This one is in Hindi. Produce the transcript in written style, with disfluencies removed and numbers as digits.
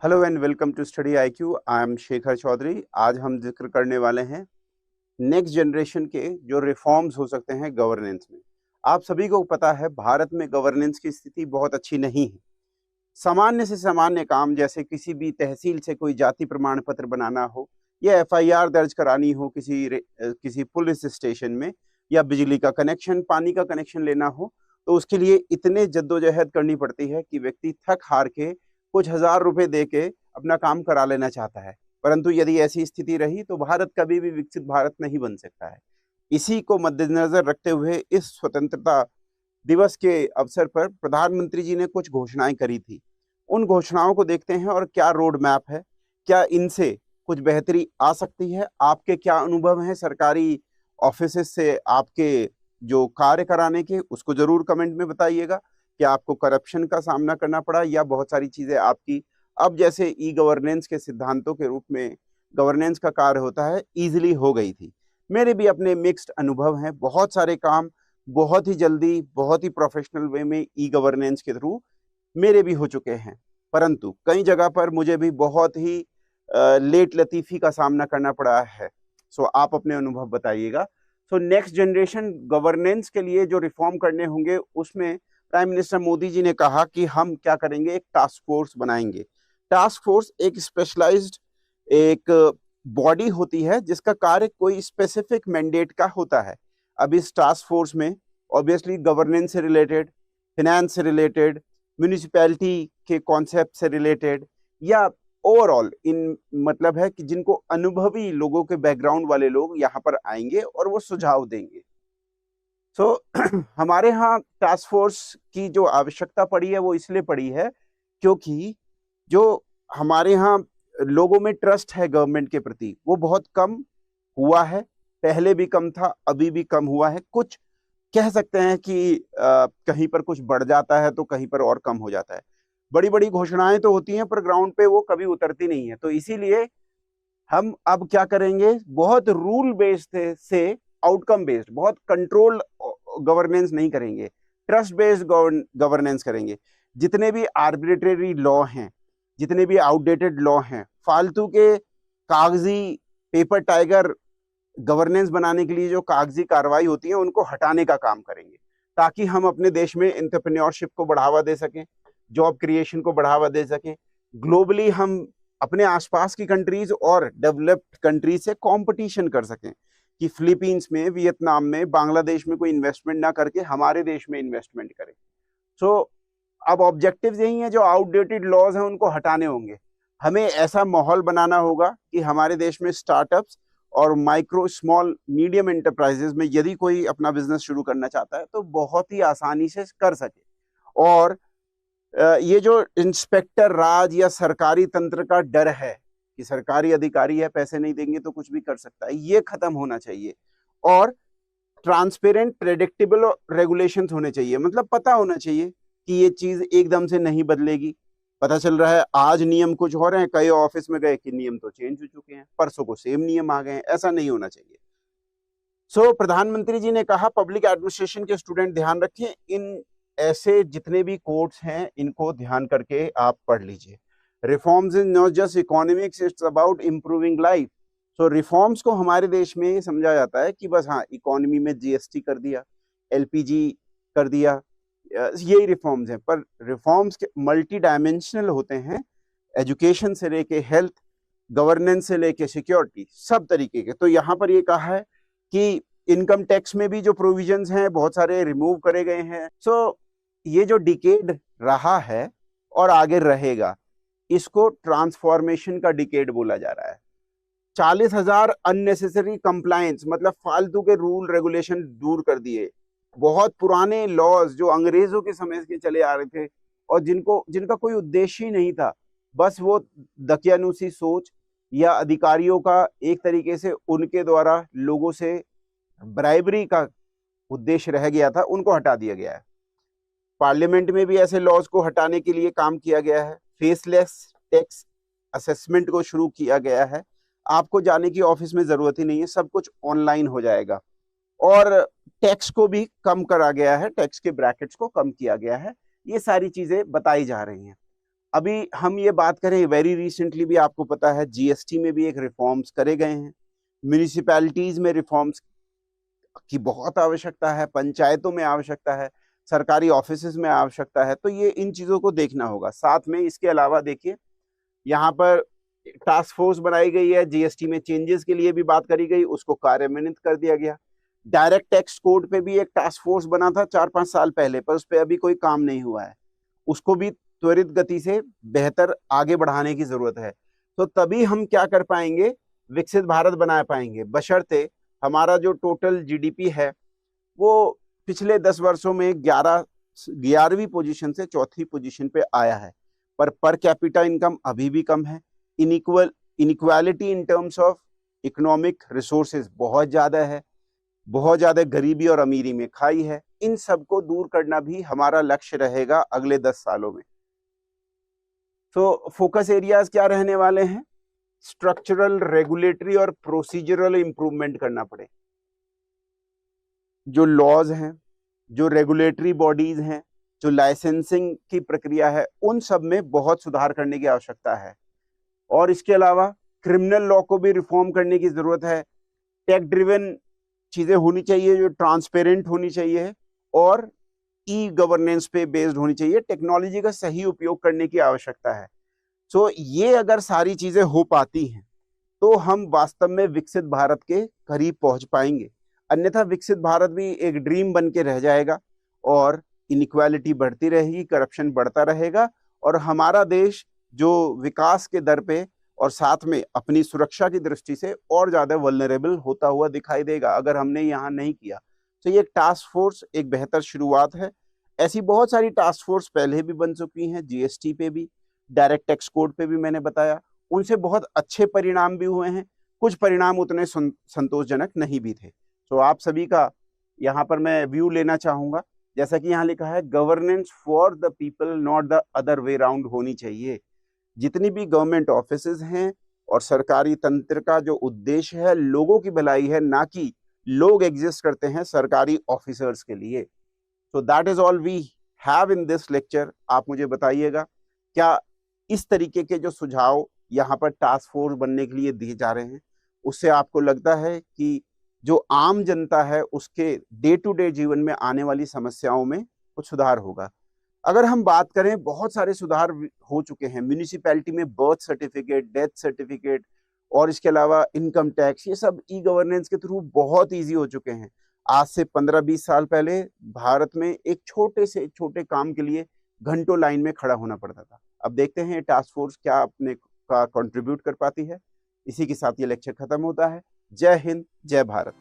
Hello and welcome to study IQ. I am Shekhar Chaudhary. आज हम जिक्र करने वाले हैं नेक्स्ट जनरेशन के जो रिफॉर्म्स हो सकते हैं गवर्नेंस में। आप सभी को पता है भारत में गवर्नेंस की स्थिति बहुत अच्छी नहीं है। सामान्य से सामान्य काम जैसे किसी भी तहसील से कोई जाति प्रमाण पत्र बनाना हो या एफआईआर दर्ज करानी हो किसी पुलिस स्टेशन में, या बिजली का कनेक्शन, पानी का कनेक्शन लेना हो, तो उसके लिए इतने जद्दोजहद करनी पड़ती है कि व्यक्ति थक हार के कुछ हजार रुपए दे के अपना काम करा लेना चाहता है। परंतु यदि ऐसी स्थिति रही तो भारत कभी भी विकसित भारत नहीं बन सकता है। इसी को मद्देनजर रखते हुए इस स्वतंत्रता दिवस के अवसर पर प्रधानमंत्री जी ने कुछ घोषणाएं करी थी। उन घोषणाओं को देखते हैं और क्या रोड मैप है, क्या इनसे कुछ बेहतरी आ सकती है। आपके क्या अनुभव हैं सरकारी ऑफिस से आपके जो कार्य कराने के, उसको जरूर कमेंट में बताइएगा। क्या आपको करप्शन का सामना करना पड़ा या बहुत सारी चीजें आपकी अब जैसे ई गवर्नेंस के सिद्धांतों के रूप में गवर्नेंस का कार्य होता है इजीली हो गई थी। मेरे भी अपने मिक्स्ड अनुभव हैं। बहुत सारे काम बहुत ही जल्दी, बहुत ही प्रोफेशनल वे में ई गवर्नेंस के थ्रू मेरे भी हो चुके हैं, परंतु कई जगह पर मुझे भी बहुत ही लेट लतीफी का सामना करना पड़ा है। सो आप अपने अनुभव बताइएगा। सो नेक्स्ट जनरेशन गवर्नेंस के लिए जो रिफॉर्म करने होंगे उसमें प्राइम मिनिस्टर मोदी जी ने कहा कि हम क्या करेंगे, एक टास्क फोर्स बनाएंगे। टास्क फोर्स एक स्पेशलाइज्ड एक बॉडी होती है जिसका कार्य कोई स्पेसिफिक मैंडेट का होता है। अब इस टास्क फोर्स में ऑब्वियसली गवर्नेंस से रिलेटेड, फिनेंस से रिलेटेड, म्यूनिसिपैलिटी के कॉन्सेप्ट से रिलेटेड, या ओवरऑल इन मतलब है कि जिनको अनुभवी लोगों के बैकग्राउंड वाले लोग यहाँ पर आएंगे और वो सुझाव देंगे। हमारे यहाँ टास्क फोर्स की जो आवश्यकता पड़ी है वो इसलिए पड़ी है क्योंकि जो हमारे यहाँ लोगों में ट्रस्ट है गवर्नमेंट के प्रति वो बहुत कम हुआ है। पहले भी कम था, अभी भी कम हुआ है। कुछ कह सकते हैं कि कहीं पर कुछ बढ़ जाता है तो कहीं पर और कम हो जाता है। बड़ी बड़ी घोषणाएं तो होती हैं पर ग्राउंड पे वो कभी उतरती नहीं है। तो इसीलिए हम अब क्या करेंगे, बहुत रूल बेस्ड से आउटकम बेस्ड, बहुत कंट्रोल गवर्नेंस नहीं करेंगे, ट्रस्ट बेस्ड गवर्नेंस करेंगे। जितने भी आर्बिट्रेरी लॉ हैं, जितने भी आउटडेटेड लॉ हैं, फालतू के कागजी पेपर टाइगर गवर्नेंस बनाने के लिए जो कागजी कार्रवाई होती है उनको हटाने का काम करेंगे, ताकि हम अपने देश में एंटरप्रेन्योरशिप को बढ़ावा दे सकें, जॉब क्रिएशन को बढ़ावा दे सकें। ग्लोबली हम अपने आसपास की कंट्रीज और डेवलप्ड कंट्रीज से कंपटीशन कर सकें कि फिलीपींस में, वियतनाम में, बांग्लादेश में कोई इन्वेस्टमेंट ना करके हमारे देश में इन्वेस्टमेंट करें। सो अब ऑब्जेक्टिव्स यही है, जो आउटडेटेड लॉज हैं उनको हटाने होंगे। हमें ऐसा माहौल बनाना होगा कि हमारे देश में स्टार्टअप्स और माइक्रो स्मॉल मीडियम एंटरप्राइजेस में यदि कोई अपना बिजनेस शुरू करना चाहता है तो बहुत ही आसानी से कर सके। और ये जो इंस्पेक्टर राज या सरकारी तंत्र का डर है कि सरकारी अधिकारी है, पैसे नहीं देंगे तो कुछ भी कर सकता है, ये खत्म होना चाहिए। और ट्रांसपेरेंट, प्रेडिक्टेबल रेगुलेशंस होने चाहिए। मतलब पता होना चाहिए कि ये चीज एकदम से नहीं बदलेगी। पता चल रहा है आज नियम कुछ हो रहे हैं, कई ऑफिस में गए कि नियम तो चेंज हो चुके हैं, परसों को सेम नियम आ गए हैं। ऐसा नहीं होना चाहिए। प्रधानमंत्री जी ने कहा पब्लिक एडमिनिस्ट्रेशन के स्टूडेंट ध्यान रखें, इन ऐसे जितने भी कोर्स हैं इनको ध्यान करके आप पढ़ लीजिए। Reforms is not just economics, it's about improving life. Reforms को हमारे देश में समझा जाता है कि बस हाँ, इकोनॉमी में जीएसटी कर दिया, एलपीजी कर दिया, यही रिफॉर्म्स हैं। पर रिफॉर्म्स के मल्टी डायमेंशनल होते हैं, एजुकेशन से लेके हेल्थ, गवर्नेंस से लेके सिक्योरिटी, सब तरीके के। तो यहाँ पर ये कहा है कि इनकम टैक्स में भी जो प्रोविजंस हैं बहुत सारे रिमूव करे गए हैं। ये जो डिकेड रहा है और आगे रहेगा, इसको ट्रांसफॉर्मेशन का डिकेड बोला जा रहा है। 40,000 अननेसेसरी कंप्लायंस, मतलब फालतू के रूल रेगुलेशन दूर कर दिए। बहुत पुराने लॉज जो अंग्रेजों के समय के चले आ रहे थे और जिनका कोई उद्देश्य ही नहीं था, बस वो दकियानूसी सोच या अधिकारियों का एक तरीके से उनके द्वारा लोगों से ब्राइबरी का उद्देश्य रह गया था, उनको हटा दिया गया है। पार्लियामेंट में भी ऐसे लॉज को हटाने के लिए काम किया गया है। फेसलेस टैक्स असेसमेंट को शुरू किया गया है। आपको जाने की ऑफिस में जरूरत ही नहीं है, सब कुछ ऑनलाइन हो जाएगा। और टैक्स को भी कम करा गया है, टैक्स के ब्रैकेट्स को कम किया गया है। ये सारी चीजें बताई जा रही हैं। अभी हम ये बात करें, वेरी रिसेंटली भी आपको पता है जीएसटी में भी एक रिफॉर्म्स करे गए हैं, म्यूनिसिपैलिटीज में रिफॉर्म्स की बहुत आवश्यकता है, पंचायतों में आवश्यकता है, सरकारी ऑफिसेज में आवश्यकता है। तो ये इन चीजों को देखना होगा। साथ में इसके अलावा देखिए, यहाँ पर टास्क फोर्स बनाई गई है, जीएसटी में चेंजेस के लिए भी बात करी गई, उसको कार्यान्वित कर दिया गया। डायरेक्ट टैक्स कोड पे भी एक टास्क फोर्स बना था 4-5 साल पहले, पर उस पर अभी कोई काम नहीं हुआ है। उसको भी त्वरित गति से बेहतर आगे बढ़ाने की जरूरत है। तो तभी हम क्या कर पाएंगे, विकसित भारत बना पाएंगे, बशर्ते हमारा जो टोटल जीडीपी है वो पिछले 10 वर्षों में 11वीं पोजीशन से 4थी पोजीशन पे आया है, पर कैपिटा इनकम अभी भी कम है। Inequality in terms of economic resources बहुत ज्यादा है, बहुत ज्यादा गरीबी और अमीरी में खाई है। इन सब को दूर करना भी हमारा लक्ष्य रहेगा अगले 10 सालों में। तो फोकस एरियाज क्या रहने वाले हैं? स्ट्रक्चरल, रेगुलेटरी और प्रोसीजरल इंप्रूवमेंट करना पड़े। जो लॉज हैं, जो रेगुलेटरी बॉडीज हैं, जो लाइसेंसिंग की प्रक्रिया है, उन सब में बहुत सुधार करने की आवश्यकता है। और इसके अलावा क्रिमिनल लॉ को भी रिफॉर्म करने की जरूरत है। टेक ड्रिवन चीजें होनी चाहिए, जो ट्रांसपेरेंट होनी चाहिए और ई गवर्नेंस पे बेस्ड होनी चाहिए। टेक्नोलॉजी का सही उपयोग करने की आवश्यकता है। सो ये अगर सारी चीजें हो पाती हैं तो हम वास्तव में विकसित भारत के करीब पहुंच पाएंगे। अन्यथा विकसित भारत भी एक ड्रीम बन के रह जाएगा और इनइक्वालिटी बढ़ती रहेगी, करप्शन बढ़ता रहेगा और हमारा देश जो विकास के दर पे और साथ में अपनी सुरक्षा की दृष्टि से और ज्यादा वल्नरेबल होता हुआ दिखाई देगा अगर हमने यहाँ नहीं किया। तो ये टास्क फोर्स एक बेहतर शुरुआत है। ऐसी बहुत सारी टास्क फोर्स पहले भी बन चुकी हैं, जीएसटी पे भी, डायरेक्ट टैक्स कोड पे भी मैंने बताया, उनसे बहुत अच्छे परिणाम भी हुए हैं। कुछ परिणाम उतने संतोषजनक नहीं भी थे। तो आप सभी का यहाँ पर मैं व्यू लेना चाहूंगा। जैसा कि यहाँ लिखा है, governance for the people not the other way round होनी चाहिए। जितनी भी गवर्नमेंट ऑफिसेज हैं और सरकारी तंत्र का जो उद्देश्य है लोगों की भलाई है, ना कि लोग एग्जिस्ट करते हैं सरकारी ऑफिसर्स के लिए। तो that is all we have in this lecture. आप मुझे बताइएगा, क्या इस तरीके के जो सुझाव यहाँ पर टास्क फोर्स बनने के लिए दिए जा रहे हैं उससे आपको लगता है कि जो आम जनता है उसके डे टू डे जीवन में आने वाली समस्याओं में कुछ सुधार होगा? अगर हम बात करें, बहुत सारे सुधार हो चुके हैं म्यूनिसिपैलिटी में। बर्थ सर्टिफिकेट, डेथ सर्टिफिकेट और इसके अलावा इनकम टैक्स, ये सब ई गवर्नेंस के थ्रू बहुत ईजी हो चुके हैं। आज से 15-20 साल पहले भारत में एक छोटे से छोटे काम के लिए घंटों लाइन में खड़ा होना पड़ता था। अब देखते हैं टास्क फोर्स क्या अपने का कंट्रीब्यूट कर पाती है। इसी के साथ ये लेक्चर खत्म होता है। जय हिंद, जय भारत।